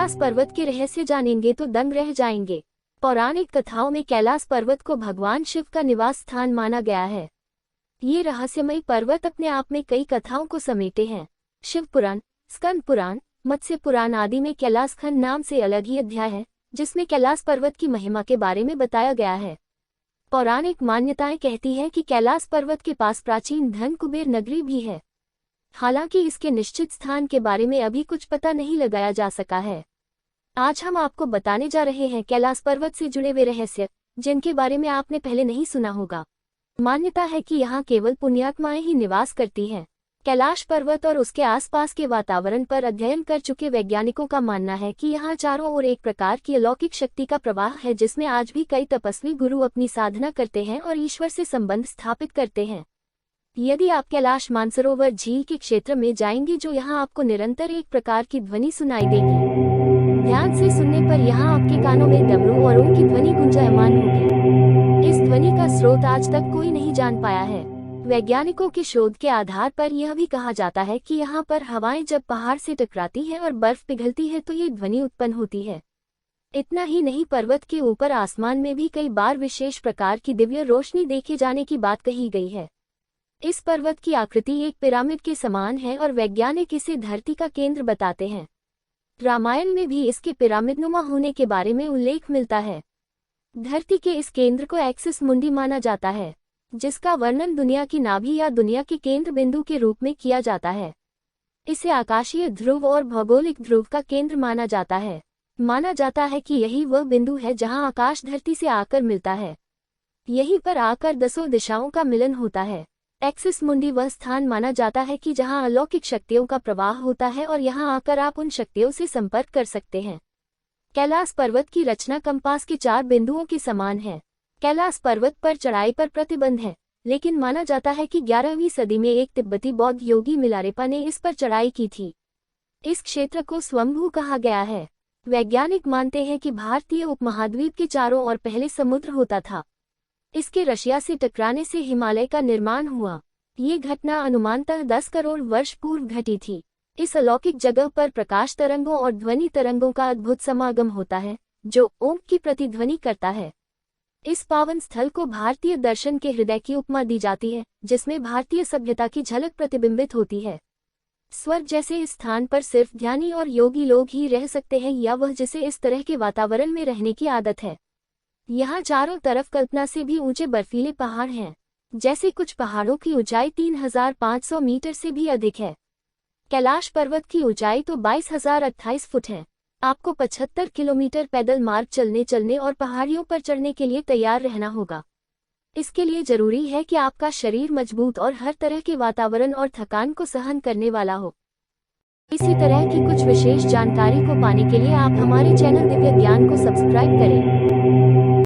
कैलाश पर्वत के रहस्य जानेंगे तो दंग रह जाएंगे। पौराणिक कथाओं में कैलाश पर्वत को भगवान शिव का निवास स्थान माना गया है। ये रहस्यमय पर्वत अपने आप में कई कथाओं को समेटे हैं। शिव पुराण, स्कंद पुराण, मत्स्य पुराण आदि में कैलाश खंड नाम से अलग ही अध्याय है, जिसमें कैलाश पर्वत की महिमा के बारे में बताया गया है। पौराणिक मान्यताएं कहती हैं कि कैलाश पर्वत के पास प्राचीन धन कुबेर नगरी भी है। हालांकि इसके निश्चित स्थान के बारे में अभी कुछ पता नहीं लगाया जा सका है। आज हम आपको बताने जा रहे हैं कैलाश पर्वत से जुड़े वे रहस्य, जिनके बारे में आपने पहले नहीं सुना होगा। मान्यता है कि यहाँ केवल पुण्यात्माएं ही निवास करती हैं। कैलाश पर्वत और उसके आसपास के वातावरण पर अध्ययन कर चुके वैज्ञानिकों का मानना है कि यहाँ चारों ओर एक प्रकार की अलौकिक शक्ति का प्रवाह है, जिसमें आज भी कई तपस्वी गुरु अपनी साधना करते हैं और ईश्वर से संबंध स्थापित करते हैं। यदि आप कैलाश मानसरोवर झील के क्षेत्र में जाएंगे, जो यहाँ आपको निरंतर एक प्रकार की ध्वनि सुनाई देगी। ध्यान से सुनने पर यहाँ आपके कानों में डमरू और ओम की ध्वनि गुंजायमान होगी। इस ध्वनि का स्रोत आज तक कोई नहीं जान पाया है। वैज्ञानिकों के शोध के आधार पर यह भी कहा जाता है कि यहाँ पर हवाएं जब पहाड़ से टकराती हैं और बर्फ पिघलती है तो ये ध्वनि उत्पन्न होती है। इतना ही नहीं, पर्वत के ऊपर आसमान में भी कई बार विशेष प्रकार की दिव्य रोशनी देखे जाने की बात कही गई है। इस पर्वत की आकृति एक पिरामिड के समान है और वैज्ञानिक इसे धरती का केंद्र बताते हैं। रामायण में भी इसके पिरामिडनुमा होने के बारे में उल्लेख मिलता है। धरती के इस केंद्र को एक्सिस मुंडी माना जाता है, जिसका वर्णन दुनिया की नाभि या दुनिया के केंद्र बिंदु के रूप में किया जाता है। इसे आकाशीय ध्रुव और भौगोलिक ध्रुव का केंद्र माना जाता है। माना जाता है कि यही वह बिंदु है जहां आकाश धरती से आकर मिलता है। यहीं पर आकर 10 दिशाओं का मिलन होता है। एक्सिस मुंडी वह स्थान माना जाता है कि जहां अलौकिक शक्तियों का प्रवाह होता है और यहां आकर आप उन शक्तियों से संपर्क कर सकते हैं। कैलाश पर्वत की रचना कंपास के 4 बिंदुओं के समान है। कैलाश पर्वत पर चढ़ाई पर प्रतिबंध है, लेकिन माना जाता है कि 11वीं सदी में एक तिब्बती बौद्ध योगी मिलारेपा ने इस पर चढ़ाई की थी। इस क्षेत्र को स्वयंभू कहा गया है। वैज्ञानिक मानते हैं कि भारतीय उपमहाद्वीप के चारों ओर पहले समुद्र होता था। इसके रशिया से टकराने से हिमालय का निर्माण हुआ। ये घटना अनुमानतः 10 करोड़ वर्ष पूर्व घटी थी। इस अलौकिक जगह पर प्रकाश तरंगों और ध्वनि तरंगों का अद्भुत समागम होता है, जो ओम की प्रतिध्वनि करता है। इस पावन स्थल को भारतीय दर्शन के हृदय की उपमा दी जाती है, जिसमें भारतीय सभ्यता की झलक प्रतिबिंबित होती है। स्वर्ग जैसे इस स्थान पर सिर्फ ध्यानी और योगी लोग ही रह सकते हैं, या वह जिसे इस तरह के वातावरण में रहने की आदत है। यहाँ चारों तरफ कल्पना से भी ऊंचे बर्फीले पहाड़ हैं, जैसे कुछ पहाड़ों की ऊंचाई 3500 मीटर से भी अधिक है। कैलाश पर्वत की ऊंचाई तो 22,028 फुट है। आपको 75 किलोमीटर पैदल मार्ग चलने और पहाड़ियों पर चढ़ने के लिए तैयार रहना होगा। इसके लिए जरूरी है कि आपका शरीर मजबूत और हर तरह के वातावरण और थकान को सहन करने वाला हो। इसी तरह की कुछ विशेष जानकारी को पाने के लिए आप हमारे चैनल दिव्य ज्ञान को सब्सक्राइब करें।